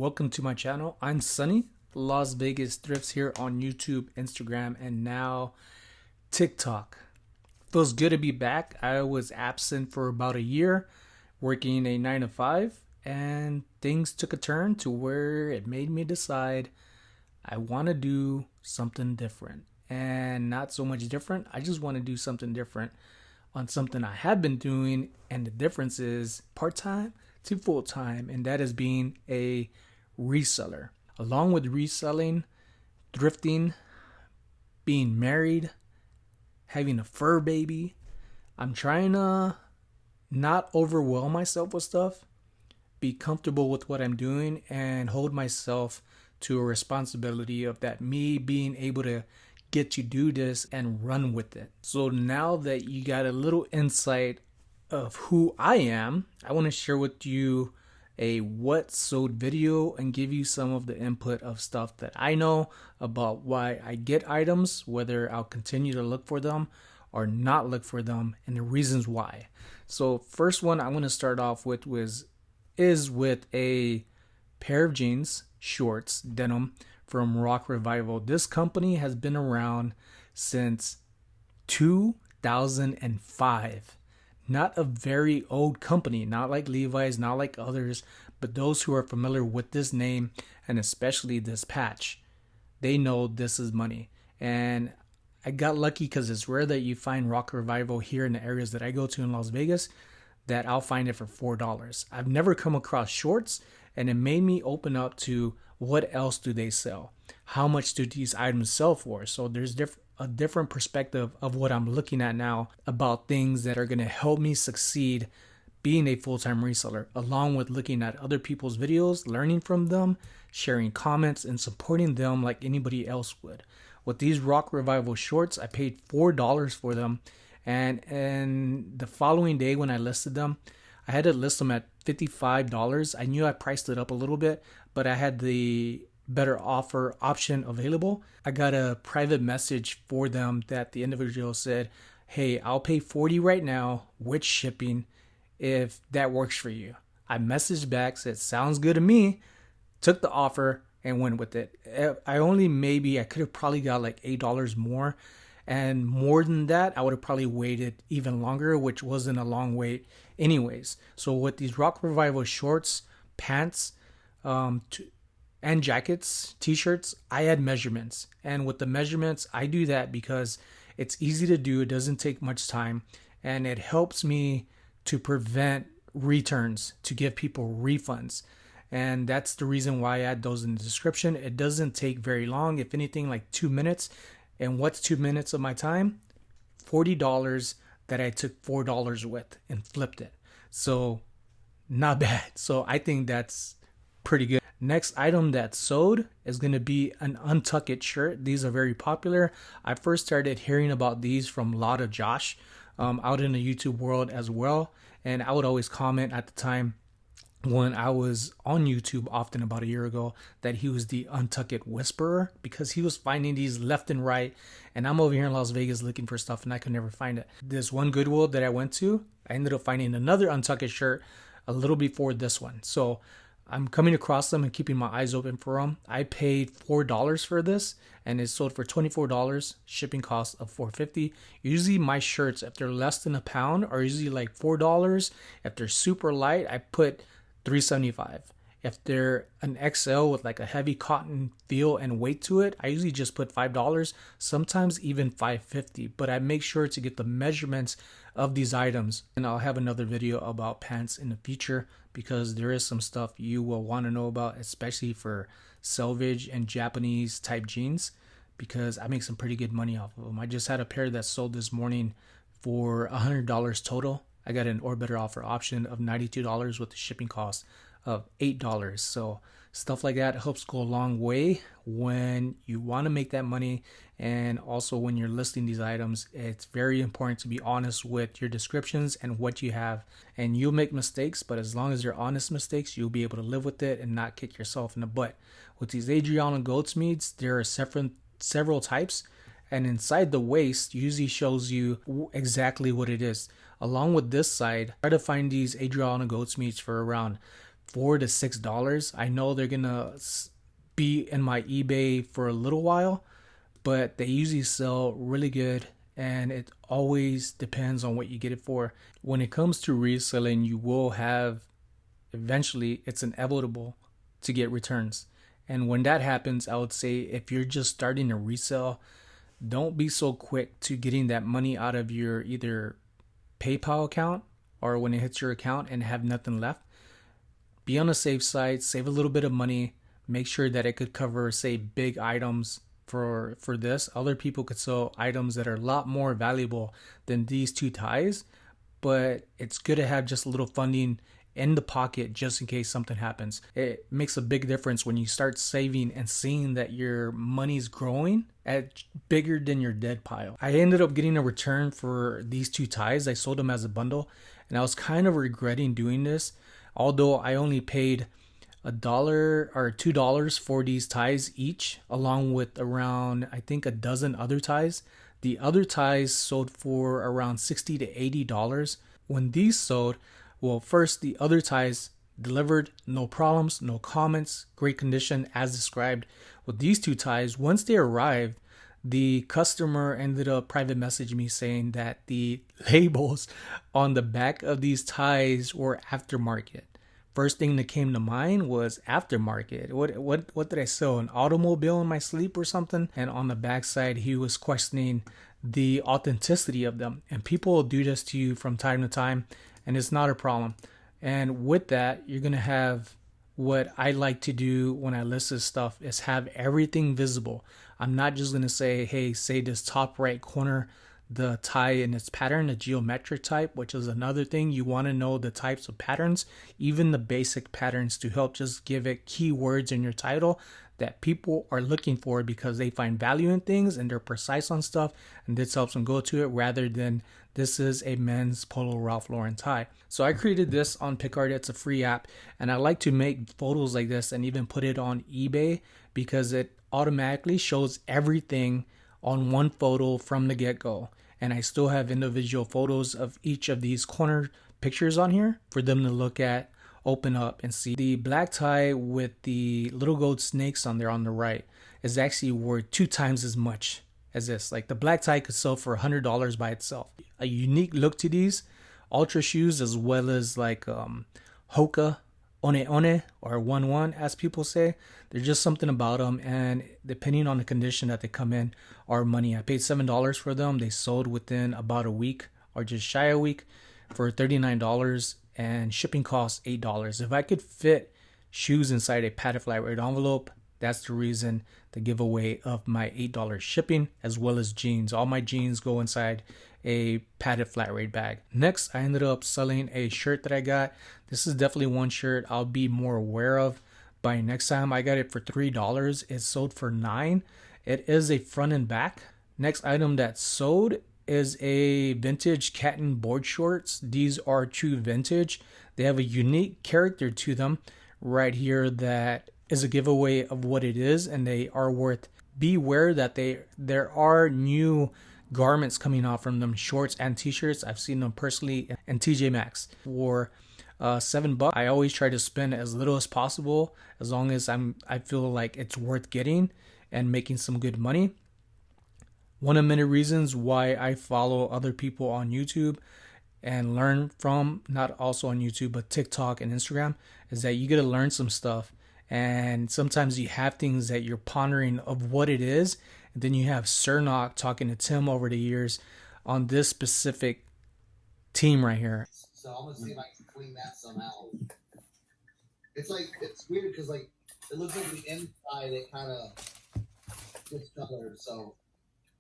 welcome to my channel. I'm Sonny, Las Vegas Thrifts here on YouTube, Instagram, and now TikTok. Feels good to be back. I was absent for about a year, working a 9 to 5, and things took a turn to where it made me decide I want to do something different. And not so much different, I just want to do something different on something I have been doing, and the difference is part-time to full-time, and that is being a reseller. Along with reselling, thrifting, being married, having a fur baby, I'm trying to not overwhelm myself with stuff, be comfortable with what I'm doing, and hold myself to a responsibility of that me being able to get to do this and run with it. So now that you got a little insight of who I am, I want to share with you a what sold video and give you some of the input of stuff that I know about why I get items, whether I'll continue to look for them or not look for them, and the reasons why. So first one I want to start off with is with a pair of jeans, shorts, denim from Rock Revival. This company has been around since 2005. Not a very old company, not like Levi's, not like others, but those who are familiar with this name and especially this patch, they know this is money. And I got lucky because it's rare that you find Rock Revival here in the areas that I go to in Las Vegas, that I'll find it for $4. I've never come across shorts, and it made me open up to what else do they sell? How much do these items sell for? So there's a different perspective of what I'm looking at now about things that are going to help me succeed being a full-time reseller, along with looking at other people's videos, learning from them, sharing comments, and supporting them like anybody else would. With these Rock Revival shorts, I paid $4 for them, and the following day when I listed them, I had to list them at $55. I knew I priced it up a little bit, but I had the better offer option available. I got a private message for them that the individual said, "Hey, I'll pay $40 right now with shipping if that works for you." I messaged back, said, "Sounds good to me," took the offer and went with it. I could have probably got like $8 more. And more than that, I would have probably waited even longer, which wasn't a long wait anyways. So with these Rock Revival shorts, pants, and jackets, t-shirts, I had measurements. And with the measurements, I do that because it's easy to do. It doesn't take much time. And it helps me to prevent returns, to give people refunds. And that's the reason why I add those in the description. It doesn't take very long. If anything, like 2 minutes. And what's 2 minutes of my time? $40 that I took $4 with and flipped it. So not bad. So I think that's pretty good. Next item that sold is going to be an Untucked shirt. These are very popular. I first started hearing about these from Lotta Josh out in the YouTube world as well. And I would always comment at the time when I was on YouTube often about a year ago that he was the Untucked Whisperer, because he was finding these left and right, and I'm over here in Las Vegas looking for stuff and I could never find it. This one Goodwill that I went to, I ended up finding another Untucked shirt a little before this one. So I'm coming across them and keeping my eyes open for them. I paid $4 for this and it sold for $24, shipping cost of $4.50. Usually my shirts, if they're less than a pound, are usually like $4. If they're super light, I put $3.75. If they're an XL with like a heavy cotton feel and weight to it, I usually just put $5, sometimes even $5.50. But I make sure to get the measurements of these items, and I'll have another video about pants in the future because there is some stuff you will want to know about, especially for selvage and Japanese type jeans, because I make some pretty good money off of them. I just had a pair that sold this morning for $100 total. I got an or better offer option of $92 with the shipping cost of $8. So stuff like that helps go a long way when you want to make that money. And also when you're listing these items, it's very important to be honest with your descriptions and what you have. And you'll make mistakes, but as long as they're honest mistakes, you'll be able to live with it and not kick yourself in the butt. With these Adriana Goatsmeats, there are several types. And inside the waist usually shows you exactly what it is. Along with this side, try to find these Adriana Goatsmeats for around $4 to $6. I know they're gonna be in my eBay for a little while, but they usually sell really good, and it always depends on what you get it for. When it comes to reselling, you will have, eventually it's inevitable to get returns. And when that happens, I would say if you're just starting to resell, don't be so quick to getting that money out of your either PayPal account or when it hits your account and have nothing left. Be on the safe side, save a little bit of money, make sure that it could cover, say, big items. For this, other people could sell items that are a lot more valuable than these two ties, but it's good to have just a little funding in the pocket just in case something happens. It makes a big difference when you start saving and seeing that your money's growing at bigger than your dead pile. I ended up getting a return for these two ties. I sold them as a bundle, and I was kind of regretting doing this, although I only paid $1 or $2 for these ties each, along with around, I think, a dozen other ties. The other ties sold for around $60 to $80. When these sold, well, first, the other ties delivered, no problems, no comments, great condition as described. With these two ties, once they arrived, the customer ended up private messaging me saying that the labels on the back of these ties were aftermarket. First thing that came to mind was aftermarket. What did I sell? An automobile in my sleep or something? And on the backside, he was questioning the authenticity of them. And people will do this to you from time to time, and it's not a problem. And with that, you're gonna have what I like to do when I list this stuff is have everything visible. I'm not just gonna say, hey, say this top right corner, the tie in its pattern, a geometric type, which is another thing. You want to know the types of patterns, even the basic patterns, to help just give it keywords in your title that people are looking for because they find value in things and they're precise on stuff, and this helps them go to it rather than this is a men's Polo Ralph Lauren tie. So I created this on Pickard. It's a free app, and I like to make photos like this and even put it on eBay because it automatically shows everything on one photo from the get-go. And I still have individual photos of each of these corner pictures on here for them to look at, open up, and see. The black tie with the little gold snakes on there on the right is actually worth 2 times as much as this. Like the black tie could sell for $100 by itself. A unique look to these ultra shoes, as well as like Hoka one or 1 as people say. There's just something about them, and depending on the condition that they come in, are money. I paid $7 for them. They sold within about a week or just shy a week for $39, and shipping costs $8. If I could fit shoes inside a padded flat rate envelope, that's the reason the giveaway of my $8 shipping, as well as jeans. All my jeans go inside a padded flat rate bag. Next, I ended up selling a shirt that I got. This is definitely one shirt I'll be more aware of by next time. I got it for $3. It sold for $9. It is a front and back. Next item that sold is a vintage Caton board shorts. These are true vintage. They have a unique character to them right here that is a giveaway of what it is, and they are worth. Beware that there are new garments coming out from them, shorts and t-shirts. I've seen them personally in TJ Maxx for $7. I always try to spend as little as possible, as long as I feel like it's worth getting and making some good money. One of many reasons why I follow other people on YouTube and learn from, not also on YouTube, but TikTok and Instagram, is that you get to learn some stuff. And sometimes you have things that you're pondering of what it is. And then you have Cernock talking to Tim over the years on this specific team right here. So I'm going to see if I can clean that somehow. It's weird because it looks like the inside, it kind of discolored. So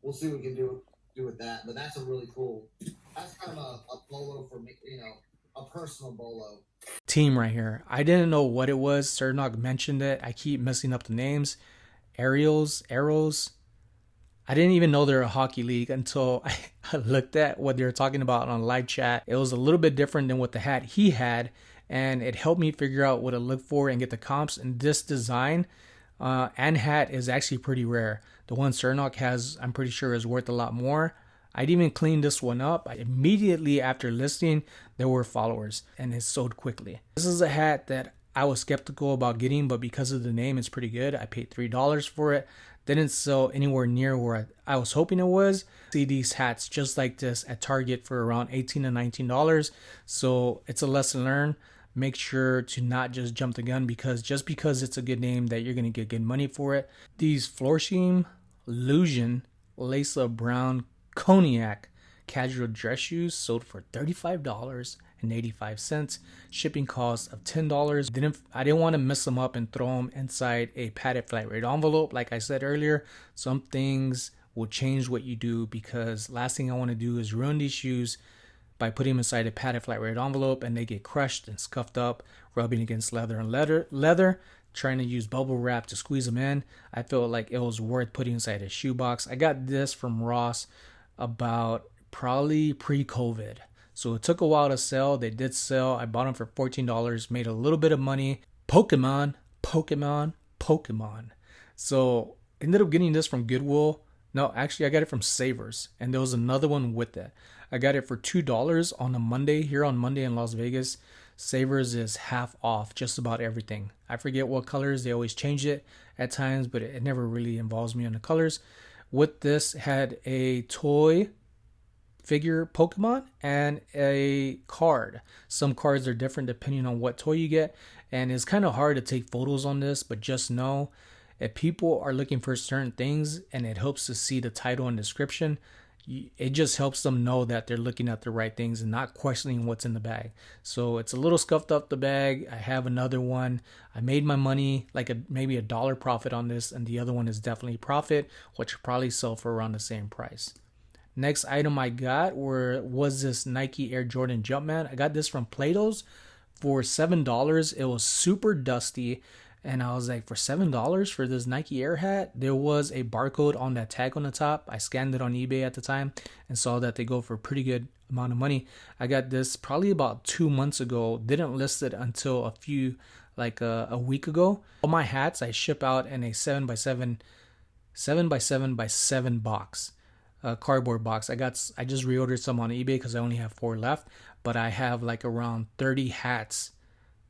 we'll see what we can do with that. But that's a really cool, that's kind of a bolo for me, a personal bolo. Team right here. I didn't know what it was. Cernock mentioned it. I keep messing up the names. Arrows. I didn't even know they're a hockey league until I looked at what they were talking about on live chat. It was a little bit different than what the hat he had, and it helped me figure out what to look for and get the comps. And this design and hat is actually pretty rare. The one Cernock has, I'm pretty sure, is worth a lot more. I'd even cleaned this one up. Immediately after listing, there were followers, and it sold quickly. This is a hat that I was skeptical about getting, but because of the name, it's pretty good. I paid $3 for it. Didn't sell anywhere near where I was hoping it was. See these hats just like this at Target for around $18 to $19. So it's a lesson learned. Make sure to not just jump the gun because just because it's a good name that you're going to get good money for it. These Florsheim Illusion Lace Brown Cognac casual dress shoes sold for $35.85. Shipping cost of $10. I didn't want to mess them up and throw them inside a padded flat rate envelope. Like I said earlier, some things will change what you do because last thing I want to do is ruin these shoes by putting them inside a padded flat rate envelope and they get crushed and scuffed up, rubbing against leather and leather, trying to use bubble wrap to squeeze them in. I felt like it was worth putting inside a shoebox. I got this from Ross about probably pre-COVID. So it took a while to sell. They did sell. I bought them for $14, made a little bit of money. Pokemon. So ended up getting this from Goodwill. No, actually I got it from Savers. And there was another one with it. I got it for $2 on a Monday here on Monday in Las Vegas. Savers is half off just about everything. I forget what colors. They always change it at times, but it never really involves me on the colors. With this had a toy figure Pokemon and a card. Some cards are different depending on what toy you get, and it's kind of hard to take photos on this, but just know if people are looking for certain things and it helps to see the title and description, it just helps them know that they're looking at the right things and not questioning what's in the bag. So it's a little scuffed up the bag. I have another one. I made my money like maybe $1 profit on this, and the other one is definitely profit, which will probably sell for around the same price. Next item I got was this Nike Air Jordan Jumpman. I got this from Plato's for $7. It was super dusty. And I was like, for $7 for this Nike Air hat, there was a barcode on that tag on the top. I scanned it on eBay at the time and saw that they go for a pretty good amount of money. I got this probably about 2 months ago. Didn't list it until a week ago. All my hats I ship out in a 7x7 box, cardboard box. I just reordered some on eBay because I only have 4 left, but I have like around 30 hats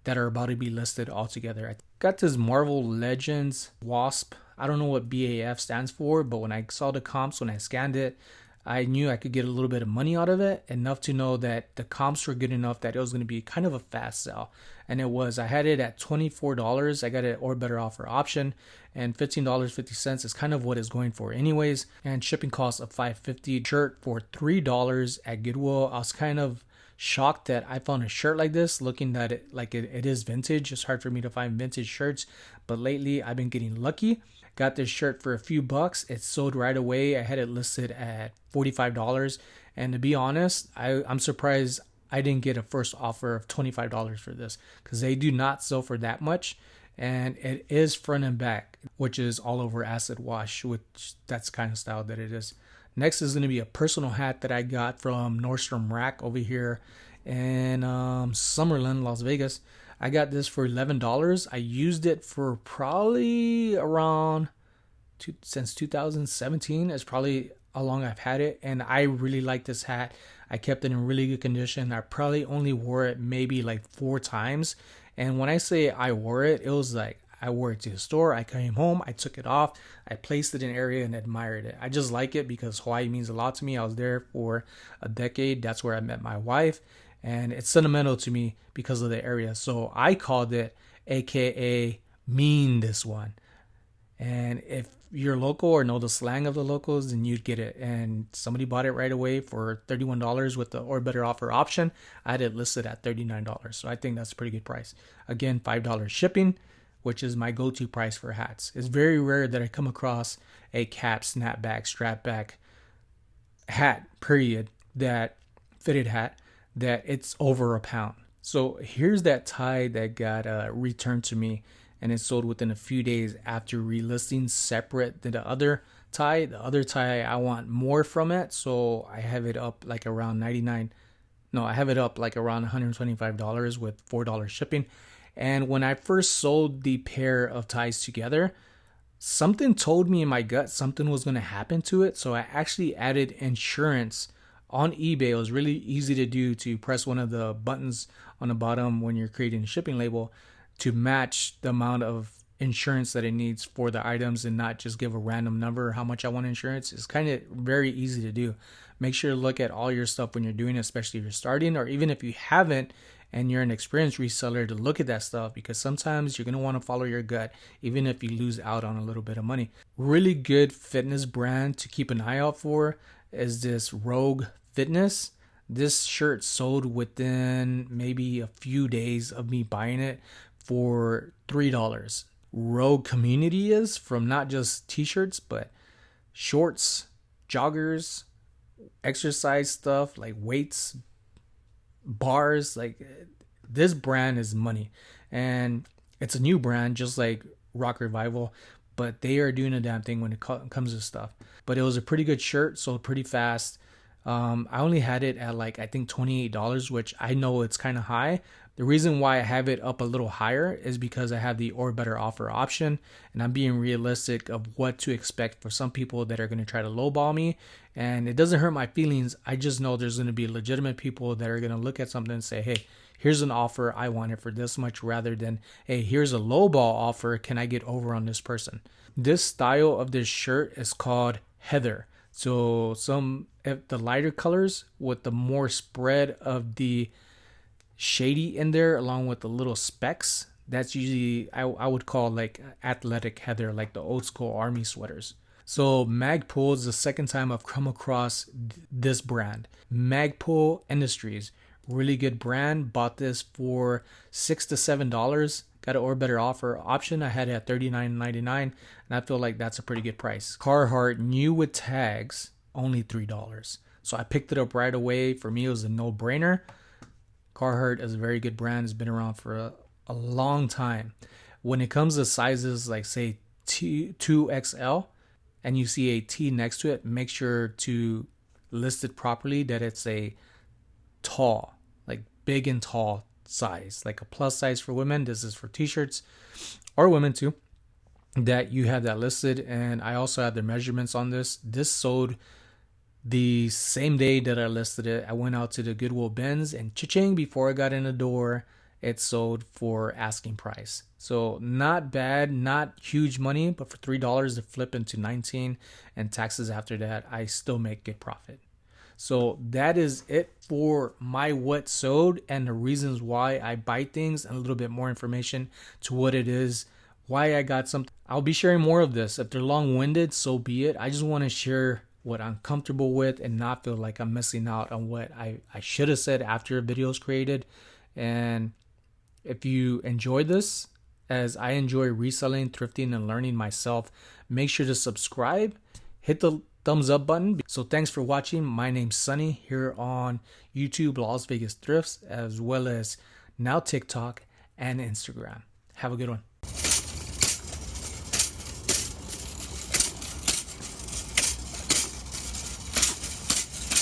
that are about to be listed altogether. I got this Marvel Legends Wasp. I don't know what BAF stands for, but when I saw the comps, when I scanned it, I knew I could get a little bit of money out of it, enough to know that the comps were good enough that it was going to be kind of a fast sell. And it was. I had it at $24. I got it or better offer option, and $15.50 is kind of what it's going for anyways. And shipping costs of $5.50. Shirt for $3 at Goodwill. I was kind of shocked that I found a shirt like this, looking at it like it is vintage. It's hard for me to find vintage shirts, but lately I've been getting lucky. Got this shirt for a few bucks. It sold right away. I had it listed at $45, and to be honest, I'm surprised I didn't get a first offer of $25 for this, because they do not sell for that much, and it is front and back, which is all over acid wash, which that's the kind of style that it is. Next is going to be a personal hat that I got from Nordstrom Rack over here in Summerlin, Las Vegas. I got this for $11. I used it for probably around since 2017 is probably how long I've had it, and I really like this hat. I kept it in really good condition. I probably only wore it maybe like 4 times, and when I say I wore it, it was like I wore it to the store. I came home, I took it off, I placed it in an area and admired it. I just like it because Hawaii means a lot to me. I was there for a decade. That's where I met my wife, and it's sentimental to me because of the area. So I called it AKA Mean This One. And if you're local or know the slang of the locals, then you'd get it. And somebody bought it right away for $31 with the or better offer option. I had it listed at $39. So I think that's a pretty good price. Again, $5 shipping, which is my go-to price for hats. It's very rare that I come across a cap, snapback, strapback hat, period, that fitted hat, that it's over £1. So here's that tie that got returned to me, and it sold within a few days after relisting separate than the other tie. The other tie, I want more from it, so I have it up like around $125 with $4 shipping. And when I first sold the pair of ties together, something told me in my gut something was going to happen to it. So I actually added insurance on eBay. It was really easy to do, to press one of the buttons on the bottom when you're creating a shipping label to match the amount of insurance that it needs for the items and not just give a random number how much I want insurance. It's kind of very easy to do. Make sure to look at all your stuff when you're doing it, especially if you're starting, or even if you haven't and you're an experienced reseller, to look at that stuff, because sometimes you're going to want to follow your gut even if you lose out on a little bit of money. Really good fitness brand to keep an eye out for is this Rogue Fitness. This shirt sold within maybe a few days of me buying it for $3. Rogue community is from not just t-shirts but shorts, joggers, exercise stuff like weights, bars. Like, this brand is money, and it's a new brand just like Rock Revival, but they are doing a damn thing when it comes to stuff. But it was a pretty good shirt, sold pretty fast. I only had it at like I think $28, which I know it's kind of high. The reason why I have it up a little higher is because I have the or better offer option, and I'm being realistic of what to expect for some people that are going to try to lowball me. And it doesn't hurt my feelings. I just know there's going to be legitimate people that are going to look at something and say, hey, here's an offer, I want it for this much, rather than, hey, here's a lowball offer, can I get over on this person? This style of this shirt is called Heather. So if the lighter colors with the more spread of the shady in there, along with the little specks, that's usually I would call like athletic Heather, like the old school army sweaters. So Magpul is the second time I've come across this brand. Magpul Industries, really good brand. Bought this for $6 to $7. Got an or better offer option. I had it at $39.99, and I feel like that's a pretty good price. Carhartt new with tags, only $3. So I picked it up right away. For me, it was a no-brainer. Carhartt is a very good brand. It's been around for a long time. When it comes to sizes like say 2XL and you see a T next to it, make sure to list it properly that it's a tall, like big and tall size, like a plus size for women. This is for t-shirts or women too, that you have that listed. And I also had the measurements on this. This sold the same day that I listed it. I went out to the Goodwill bins and cha-ching, before I got in the door, it sold for asking price. So not bad, not huge money, but for $3 to flip into 19 and taxes after that, I still make good profit. So that is it for my what sold and the reasons why I buy things, and a little bit more information to what it is, why I got something. I'll be sharing more of this. If they're long-winded, so be it. I just want to share what I'm comfortable with and not feel like I'm missing out on what I should have said after a video is created. And if you enjoy this, as I enjoy reselling, thrifting, and learning myself, make sure to subscribe, hit the thumbs up button. So thanks for watching. My name's Sonny here on YouTube, Las Vegas Thrifts, as well as now TikTok and Instagram. Have a good one.